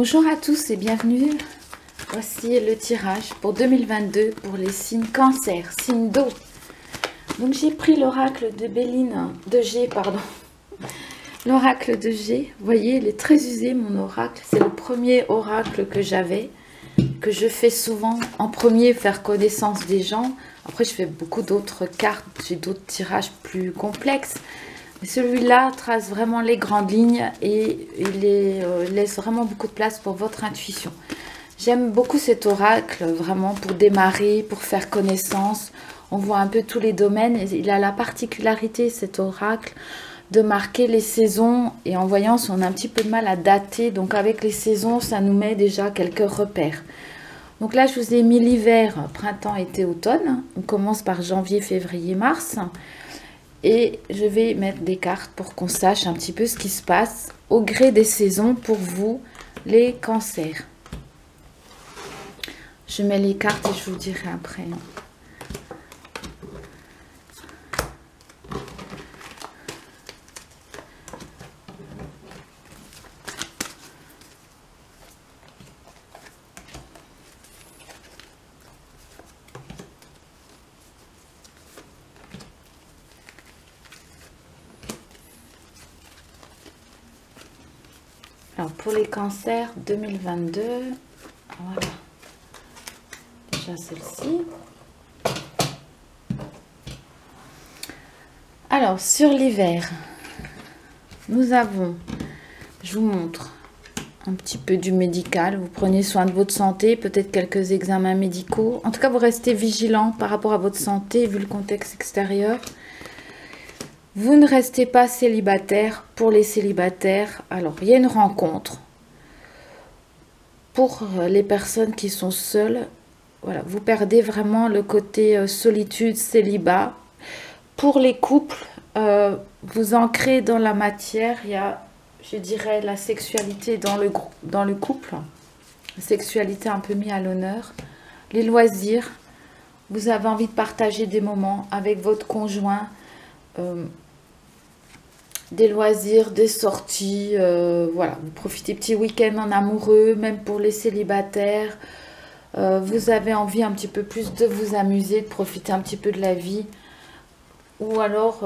Bonjour à tous et bienvenue. Voici le tirage pour 2022 pour les signes Cancer, signe d'eau. Donc j'ai pris l'oracle de Béline, de G, pardon. L'oracle de G, vous voyez, il est très usé mon oracle. C'est le premier oracle que j'avais, que je fais souvent en premier, faire connaissance des gens. Après je fais beaucoup d'autres cartes, j'ai d'autres tirages plus complexes. Celui-là trace vraiment les grandes lignes et il laisse vraiment beaucoup de place pour votre intuition. J'aime beaucoup cet oracle, vraiment pour démarrer, pour faire connaissance. On voit un peu tous les domaines. Il a la particularité, cet oracle, de marquer les saisons. Et en voyant, on a un petit peu de mal à dater. Donc avec les saisons, ça nous met déjà quelques repères. Donc là, je vous ai mis l'hiver, printemps, été, automne. On commence par janvier, février, mars. Et je vais mettre des cartes pour qu'on sache un petit peu ce qui se passe au gré des saisons pour vous, les cancers. Je mets les cartes et je vous dirai après. Alors pour les cancers 2022, voilà. Déjà celle-ci. Alors sur l'hiver, nous avons, je vous montre un petit peu du médical. Vous prenez soin de votre santé, peut-être quelques examens médicaux. En tout cas, vous restez vigilant par rapport à votre santé vu le contexte extérieur. Vous ne restez pas célibataire. Pour les célibataires, alors il y a une rencontre. Pour les personnes qui sont seules, voilà, vous perdez vraiment le côté solitude, célibat. Pour les couples, vous ancrez dans la matière. Il y a, je dirais, la sexualité dans le couple. La sexualité un peu mise à l'honneur. Les loisirs, vous avez envie de partager des moments avec votre conjoint. Des loisirs, des sorties, voilà, vous profitez petit week-end en amoureux, même pour les célibataires. Vous avez envie un petit peu plus de vous amuser, de profiter un petit peu de la vie. Ou alors,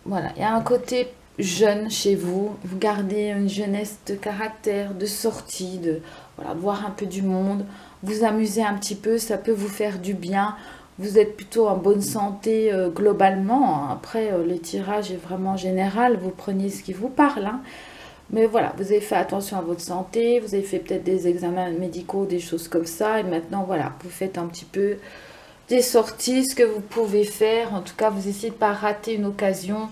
voilà, il y a un côté jeune chez vous. Vous gardez une jeunesse de caractère, de sortie, de voilà, voir un peu du monde. Vous amuser un petit peu, ça peut vous faire du bien. Vous êtes plutôt en bonne santé globalement. Après, le tirage est vraiment général. Vous prenez ce qui vous parle. Hein. Mais voilà, vous avez fait attention à votre santé. Vous avez fait peut-être des examens médicaux, des choses comme ça. Et maintenant, voilà, vous faites un petit peu des sorties, ce que vous pouvez faire. En tout cas, vous essayez de ne pas rater une occasion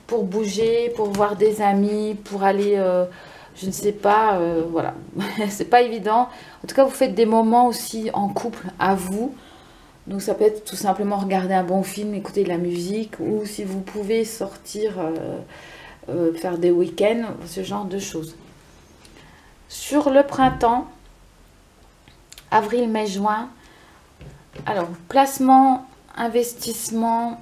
pour bouger, pour voir des amis, pour aller, je ne sais pas, voilà. C'est pas évident. En tout cas, vous faites des moments aussi en couple à vous. Donc ça peut être tout simplement regarder un bon film, écouter de la musique, ou si vous pouvez sortir, faire des week-ends, ce genre de choses. Sur le printemps, avril, mai, juin, alors placement, investissement,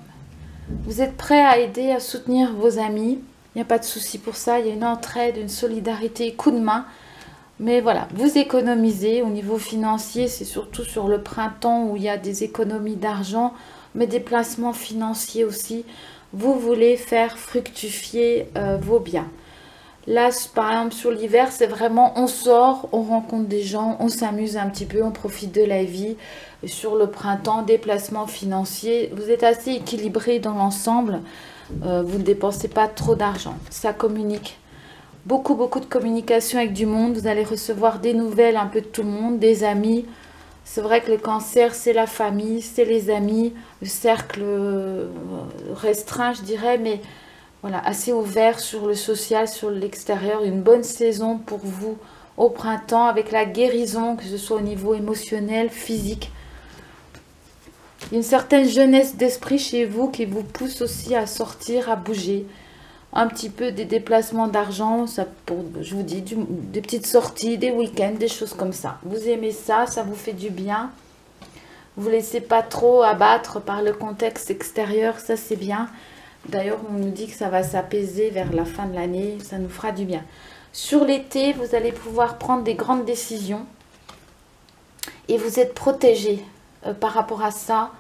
vous êtes prêt à aider, à soutenir vos amis, il n'y a pas de souci pour ça, il y a une entraide, une solidarité, coup de main. Mais voilà, vous économisez au niveau financier, c'est surtout sur le printemps où il y a des économies d'argent, mais des placements financiers aussi. Vous voulez faire fructifier vos biens. Là, par exemple, sur l'hiver, c'est vraiment on sort, on rencontre des gens, on s'amuse un petit peu, on profite de la vie. Et sur le printemps, des placements financiers, vous êtes assez équilibré dans l'ensemble. Vous ne dépensez pas trop d'argent. Ça communique. Beaucoup de communication avec du monde. Vous allez recevoir des nouvelles un peu de tout le monde, des amis. C'est vrai que le cancer, c'est la famille, c'est les amis, le cercle restreint, je dirais, mais voilà, assez ouvert sur le social, sur l'extérieur. Une bonne saison pour vous au printemps avec la guérison, que ce soit au niveau émotionnel, physique. Il y a une certaine jeunesse d'esprit chez vous qui vous pousse aussi à sortir, à bouger. Un petit peu des déplacements d'argent, ça pour, je vous dis, des petites sorties, des week-ends, des choses comme ça. Vous aimez ça, ça vous fait du bien. Vous ne laissez pas trop abattre par le contexte extérieur, ça c'est bien. D'ailleurs, on nous dit que ça va s'apaiser vers la fin de l'année, ça nous fera du bien. Sur l'été, vous allez pouvoir prendre des grandes décisions et vous êtes protégé par rapport à ça.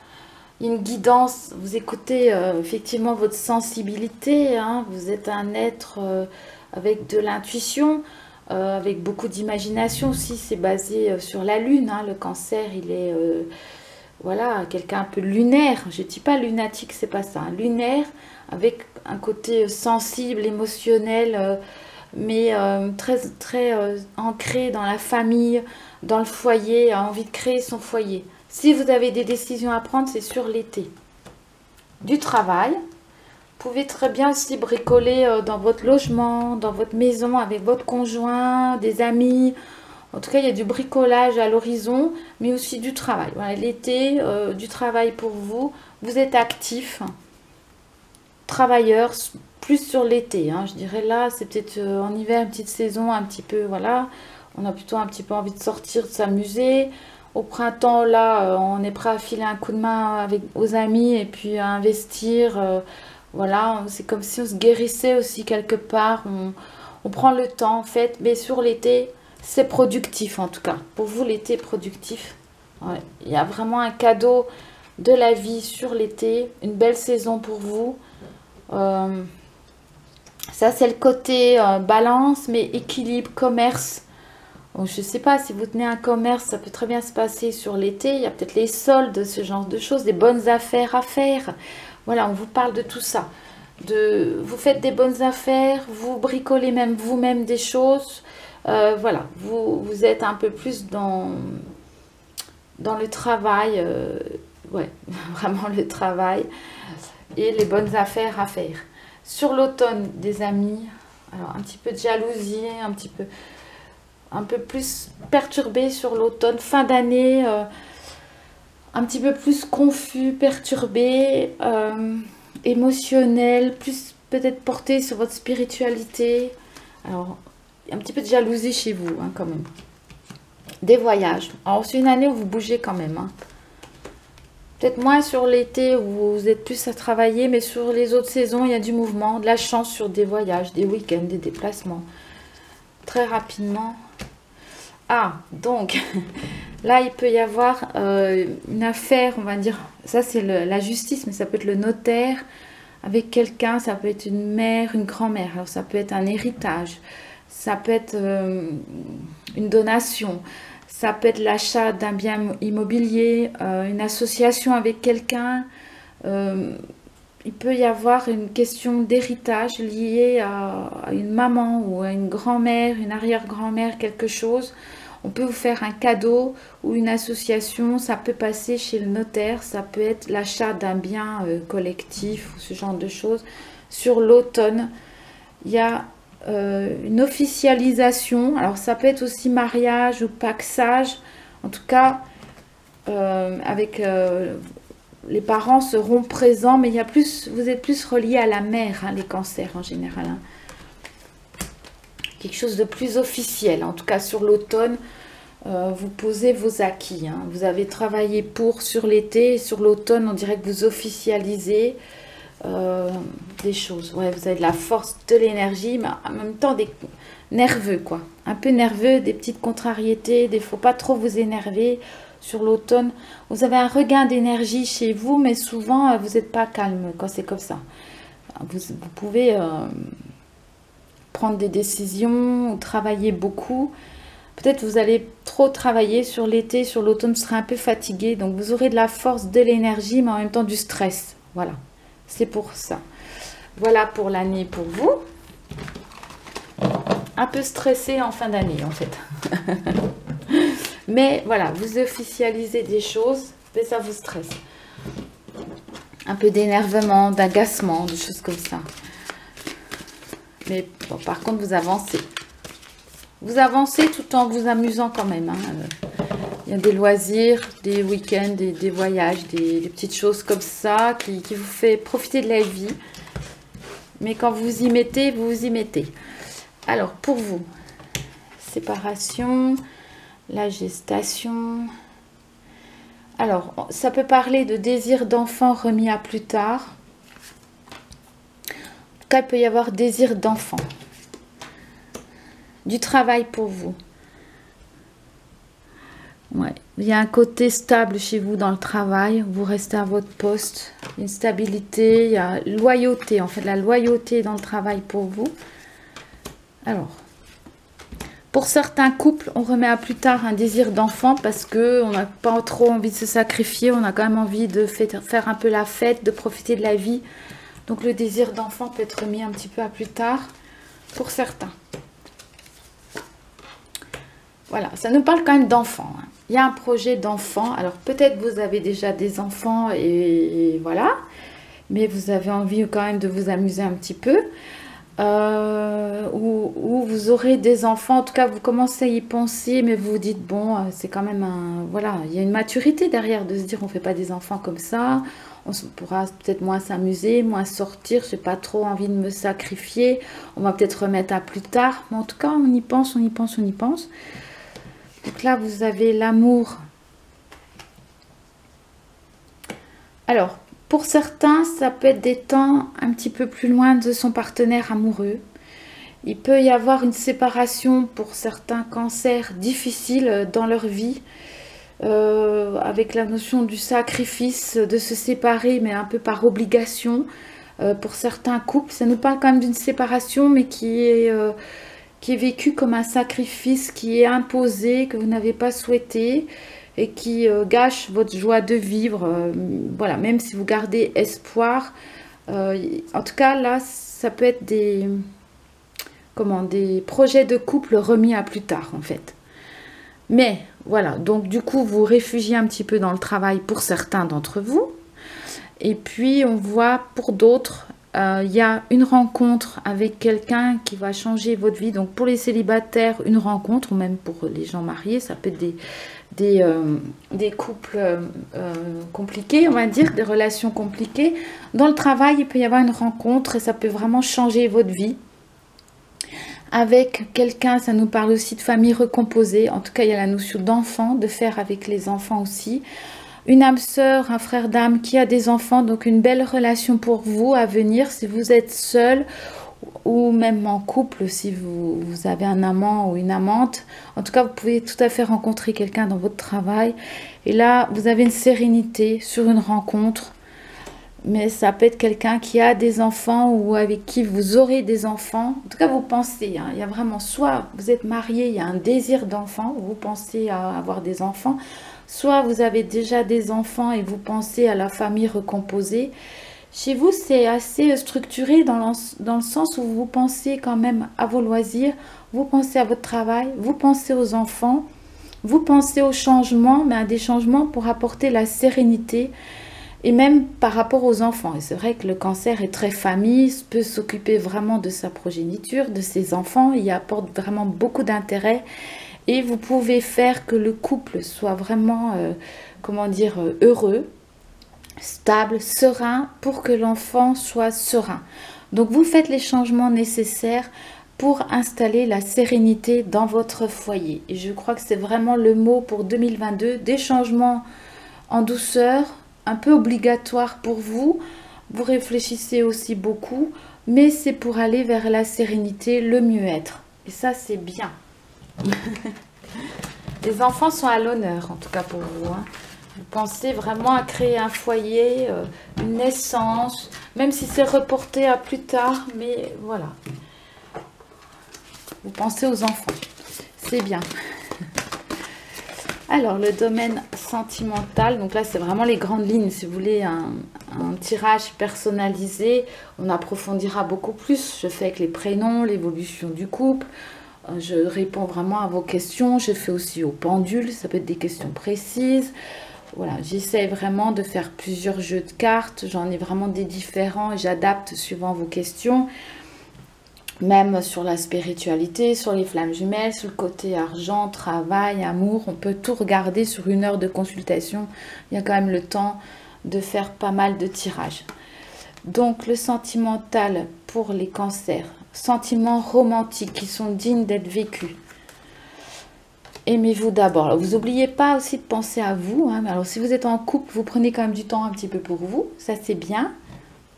Il y a une guidance, vous écoutez effectivement votre sensibilité, hein. Vous êtes un être avec de l'intuition, avec beaucoup d'imagination aussi. C'est basé sur la lune, hein. Le cancer, il est voilà, quelqu'un un peu lunaire. Je ne dis pas lunatique, c'est pas ça, hein. Lunaire, avec un côté sensible, émotionnel, mais très, très ancré dans la famille, dans le foyer, a envie de créer son foyer. Si vous avez des décisions à prendre, c'est sur l'été. Du travail, vous pouvez très bien aussi bricoler dans votre logement, dans votre maison, avec votre conjoint, des amis. En tout cas, il y a du bricolage à l'horizon, mais aussi du travail. Voilà, l'été, du travail pour vous. Vous êtes actif, travailleur, plus sur l'été, hein. Je dirais là, c'est peut-être en hiver, une petite saison, un petit peu, voilà. On a plutôt un petit peu envie de sortir, de s'amuser. Au printemps, là, on est prêt à filer un coup de main avec, aux amis et puis à investir. Voilà, c'est comme si on se guérissait aussi quelque part. On prend le temps, en fait. Mais sur l'été, c'est productif, en tout cas. Pour vous, l'été est productif. Ouais. Il y a vraiment un cadeau de la vie sur l'été. Une belle saison pour vous. Ça, c'est le côté balance, mais équilibre, commerce. Bon, je ne sais pas, si vous tenez un commerce, ça peut très bien se passer sur l'été. Il y a peut-être les soldes, ce genre de choses, des bonnes affaires à faire. Voilà, on vous parle de tout ça. Vous faites des bonnes affaires, vous bricolez même vous-même des choses. Voilà, vous êtes un peu plus dans le travail. Ouais, vraiment le travail et les bonnes affaires à faire. Sur l'automne, des amis, alors un petit peu de jalousie, un peu plus perturbé sur l'automne, fin d'année, un petit peu plus confus, perturbé, émotionnel, plus peut-être porté sur votre spiritualité. Alors, un petit peu de jalousie chez vous, hein, quand même. Des voyages. Alors, c'est une année où vous bougez quand même, hein. Peut-être moins sur l'été où vous êtes plus à travailler, mais sur les autres saisons, il y a du mouvement, de la chance sur des voyages, des week-ends, des déplacements. Très rapidement. Ah, donc, là, il peut y avoir une affaire, on va dire, ça c'est la justice, mais ça peut être le notaire avec quelqu'un, ça peut être une mère, une grand-mère, alors ça peut être un héritage, ça peut être une donation, ça peut être l'achat d'un bien immobilier, une association avec quelqu'un. Il peut y avoir une question d'héritage liée à une maman ou à une grand-mère, une arrière-grand-mère, quelque chose. On peut vous faire un cadeau ou une association, ça peut passer chez le notaire, ça peut être l'achat d'un bien collectif ou ce genre de choses. Sur l'automne, il y a une officialisation, alors ça peut être aussi mariage ou paxage, en tout cas avec les parents seront présents, mais il y a plus, vous êtes plus reliés à la mère, hein, les cancers en général, hein. Quelque chose de plus officiel, en tout cas sur l'automne, vous posez vos acquis, hein. Vous avez travaillé sur l'été, et sur l'automne, on dirait que vous officialisez des choses. Ouais, vous avez de la force, de l'énergie, mais en même temps des nerveux, quoi. Un peu nerveux, des petites contrariétés, il ne faut pas trop vous énerver. Sur l'automne, vous avez un regain d'énergie chez vous, mais souvent, vous n'êtes pas calme quand c'est comme ça. Vous pouvez prendre des décisions ou travailler beaucoup. Peut-être vous allez trop travailler sur l'été, sur l'automne, vous serez un peu fatigué. Donc, vous aurez de la force, de l'énergie, mais en même temps du stress. Voilà, c'est pour ça. Voilà pour l'année pour vous. Un peu stressé en fin d'année, en fait. Mais voilà, vous officialisez des choses, mais ça vous stresse. Un peu d'énervement, d'agacement, des choses comme ça. Mais bon, par contre, vous avancez. Vous avancez tout en vous amusant quand même, hein. Il y a des loisirs, des week-ends, des voyages, des petites choses comme ça qui vous fait profiter de la vie. Mais quand vous y mettez, vous vous y mettez. Alors, pour vous, séparation, la gestation. Alors, ça peut parler de désir d'enfant remis à plus tard. En tout cas, il peut y avoir désir d'enfant. du travail pour vous. Ouais. Il y a un côté stable chez vous dans le travail. Vous restez à votre poste. Une stabilité, il y a loyauté. En fait, la loyauté dans le travail pour vous. Alors, pour certains couples, on remet à plus tard un désir d'enfant parce qu'on n'a pas trop envie de se sacrifier. On a quand même envie de faire un peu la fête, de profiter de la vie. Donc, le désir d'enfant peut être remis un petit peu à plus tard pour certains. Voilà, ça nous parle quand même d'enfants. Hein. Il y a un projet d'enfant. Alors, peut-être vous avez déjà des enfants et voilà. Mais vous avez envie quand même de vous amuser un petit peu. Ou vous aurez des enfants. En tout cas, vous commencez à y penser. Mais vous vous dites, bon, c'est quand même un... Voilà, il y a une maturité derrière de se dire, on ne fait pas des enfants comme ça. On pourra peut-être moins s'amuser, moins sortir. Je n'ai pas trop envie de me sacrifier. On va peut-être remettre à plus tard. Mais en tout cas, on y pense, on y pense, on y pense. Donc là, vous avez l'amour. Alors, pour certains, ça peut être des temps un petit peu plus loin de son partenaire amoureux. Il peut y avoir une séparation pour certains cancers difficiles dans leur vie, avec la notion du sacrifice, de se séparer, mais un peu par obligation. Pour certains couples, ça nous parle quand même d'une séparation, mais qui est vécu comme un sacrifice, qui est imposé, que vous n'avez pas souhaité et qui gâche votre joie de vivre. Voilà, même si vous gardez espoir. En tout cas, là, ça peut être des projets de couple remis à plus tard, en fait. Mais, voilà, donc du coup, vous réfugiez un petit peu dans le travail pour certains d'entre vous. Et puis, on voit pour d'autres... il y a une rencontre avec quelqu'un qui va changer votre vie. Donc pour les célibataires, une rencontre, ou même pour les gens mariés, ça peut être des couples compliqués, on va dire, des relations compliquées. Dans le travail, il peut y avoir une rencontre et ça peut vraiment changer votre vie. Avec quelqu'un, ça nous parle aussi de famille recomposée. En tout cas, il y a la notion d'enfant, de faire avec les enfants aussi. Une âme sœur, un frère d'âme qui a des enfants, donc une belle relation pour vous à venir si vous êtes seul ou même en couple, si vous avez un amant ou une amante. En tout cas, vous pouvez tout à fait rencontrer quelqu'un dans votre travail. Et là, vous avez une sérénité sur une rencontre. Mais ça peut être quelqu'un qui a des enfants ou avec qui vous aurez des enfants. En tout cas, vous pensez, hein, il y a vraiment, soit vous êtes marié, il y a un désir d'enfant, vous pensez à avoir des enfants, soit vous avez déjà des enfants et vous pensez à la famille recomposée. Chez vous, c'est assez structuré dans le sens où vous pensez quand même à vos loisirs, vous pensez à votre travail, vous pensez aux enfants, vous pensez aux changements, mais à des changements pour apporter la sérénité et même par rapport aux enfants. Et c'est vrai que le cancer est très famille, peut s'occuper vraiment de sa progéniture, de ses enfants, il apporte vraiment beaucoup d'intérêt. Et vous pouvez faire que le couple soit vraiment, heureux, stable, serein, pour que l'enfant soit serein. Donc vous faites les changements nécessaires pour installer la sérénité dans votre foyer. Et je crois que c'est vraiment le mot pour 2022, des changements en douceur, un peu obligatoires pour vous. Vous réfléchissez aussi beaucoup, mais c'est pour aller vers la sérénité, le mieux-être. Et ça, c'est bien. Les enfants sont à l'honneur, en tout cas pour vous. Hein. Vous pensez vraiment à créer un foyer, une naissance, même si c'est reporté à plus tard, mais voilà. Vous pensez aux enfants. C'est bien. Alors, le domaine sentimental, donc là, c'est vraiment les grandes lignes. Si vous voulez un tirage personnalisé, on approfondira beaucoup plus. Je fais avec les prénoms, l'évolution du couple. Je réponds vraiment à vos questions. Je fais aussi au pendule. Ça peut être des questions précises. Voilà, j'essaie vraiment de faire plusieurs jeux de cartes. J'en ai vraiment des différents et j'adapte suivant vos questions. Même sur la spiritualité, sur les flammes jumelles, sur le côté argent, travail, amour. On peut tout regarder sur 1 heure de consultation. Il y a quand même le temps de faire pas mal de tirages. Donc le sentimental pour les cancers. Sentiments romantiques qui sont dignes d'être vécus. Aimez-vous d'abord. Vous n'oubliez pas aussi de penser à vous. Hein. Alors si vous êtes en couple, vous prenez quand même du temps un petit peu pour vous. Ça c'est bien.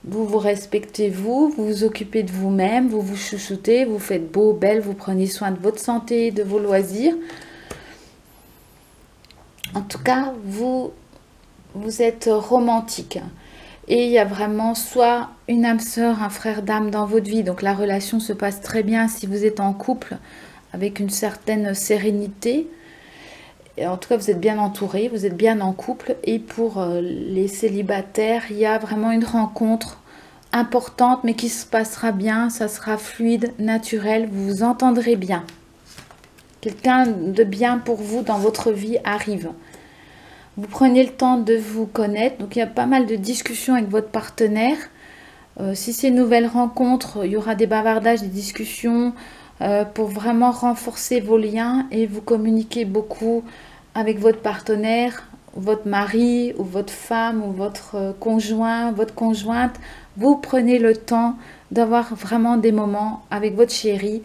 Vous vous respectez, vous vous occupez de vous-même, vous vous chouchoutez, vous faites beau, belle, vous prenez soin de votre santé, de vos loisirs. En tout cas, vous êtes romantique. Et il y a vraiment soit une âme sœur, un frère d'âme dans votre vie. Donc la relation se passe très bien si vous êtes en couple avec une certaine sérénité. Et en tout cas, vous êtes bien entouré, vous êtes bien en couple. Et pour les célibataires, il y a vraiment une rencontre importante, mais qui se passera bien. Ça sera fluide, naturel, vous vous entendrez bien. Quelqu'un de bien pour vous dans votre vie arrive. Vous prenez le temps de vous connaître. Donc, il y a pas mal de discussions avec votre partenaire. Si c'est une nouvelle rencontre, il y aura des bavardages, des discussions pour vraiment renforcer vos liens et vous communiquer beaucoup avec votre partenaire, votre mari ou votre femme ou votre conjoint, votre conjointe. Vous prenez le temps d'avoir vraiment des moments avec votre chéri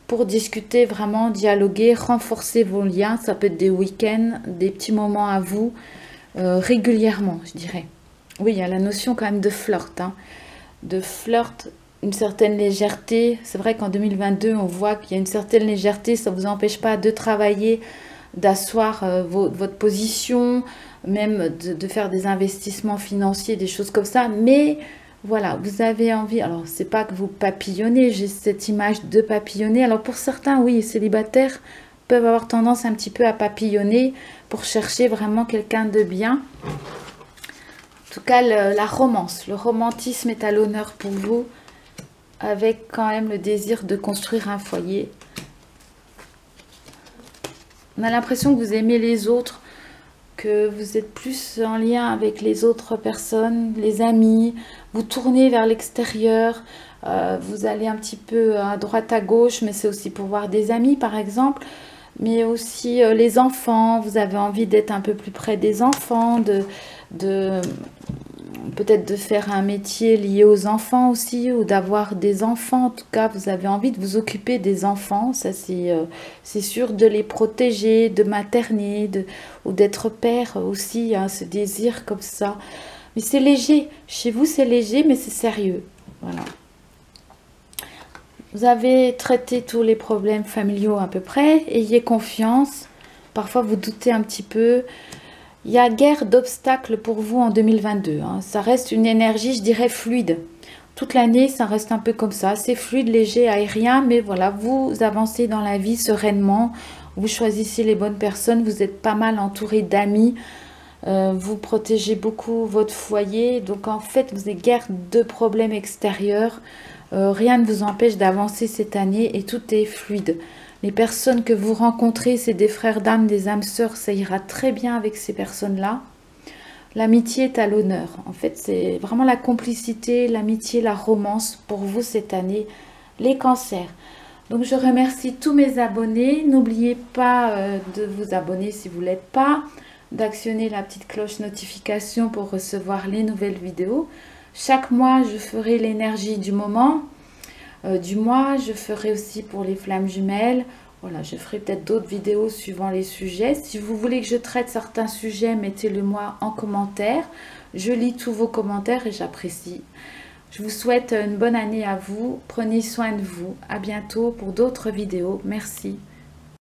pour discuter, vraiment dialoguer, renforcer vos liens. Ça peut être des week-ends, des petits moments à vous, régulièrement, je dirais. Oui, il y a la notion quand même de flirt, hein. De flirt, une certaine légèreté. C'est vrai qu'en 2022, on voit qu'il y a une certaine légèreté. Ça ne vous empêche pas de travailler, d'asseoir votre position, même de faire des investissements financiers, des choses comme ça. Mais voilà, vous avez envie, alors c'est pas que vous papillonnez, j'ai cette image de papillonner. Alors pour certains, oui, célibataires peuvent avoir tendance un petit peu à papillonner pour chercher vraiment quelqu'un de bien. En tout cas, la romance, le romantisme est à l'honneur pour vous, avec quand même le désir de construire un foyer. On a l'impression que vous aimez les autres, que vous êtes plus en lien avec les autres personnes, les amis, vous tournez vers l'extérieur, vous allez un petit peu à droite à gauche, mais c'est aussi pour voir des amis par exemple, mais aussi les enfants, vous avez envie d'être un peu plus près des enfants, peut-être de faire un métier lié aux enfants aussi, ou d'avoir des enfants. En tout cas, vous avez envie de vous occuper des enfants, ça c'est sûr, de les protéger, de materner, ou d'être père aussi, hein, ce désir comme ça. Mais c'est léger, chez vous c'est léger, mais c'est sérieux. Voilà. Vous avez traité tous les problèmes familiaux à peu près, ayez confiance. Parfois vous doutez un petit peu. Il y a guère d'obstacles pour vous en 2022. Hein. Ça reste une énergie, je dirais, fluide. Toute l'année, ça reste un peu comme ça. C'est fluide, léger, aérien. Mais voilà, vous avancez dans la vie sereinement. Vous choisissez les bonnes personnes. Vous êtes pas mal entouré d'amis. Vous protégez beaucoup votre foyer. Donc en fait, vous n'avez guère de problèmes extérieurs. Rien ne vous empêche d'avancer cette année et tout est fluide. Les personnes que vous rencontrez, c'est des frères d'âme, des âmes sœurs, ça ira très bien avec ces personnes-là. L'amitié est à l'honneur. En fait, c'est vraiment la complicité, l'amitié, la romance pour vous cette année, les cancers. Donc, je remercie tous mes abonnés. N'oubliez pas de vous abonner si vous ne l'êtes pas, d'actionner la petite cloche notification pour recevoir les nouvelles vidéos. Chaque mois, je ferai l'énergie du moment. Du mois, je ferai aussi pour les flammes jumelles. Voilà, je ferai peut-être d'autres vidéos suivant les sujets. Si vous voulez que je traite certains sujets, mettez-le moi en commentaire. Je lis tous vos commentaires et j'apprécie. Je vous souhaite une bonne année à vous. Prenez soin de vous. À bientôt pour d'autres vidéos. Merci.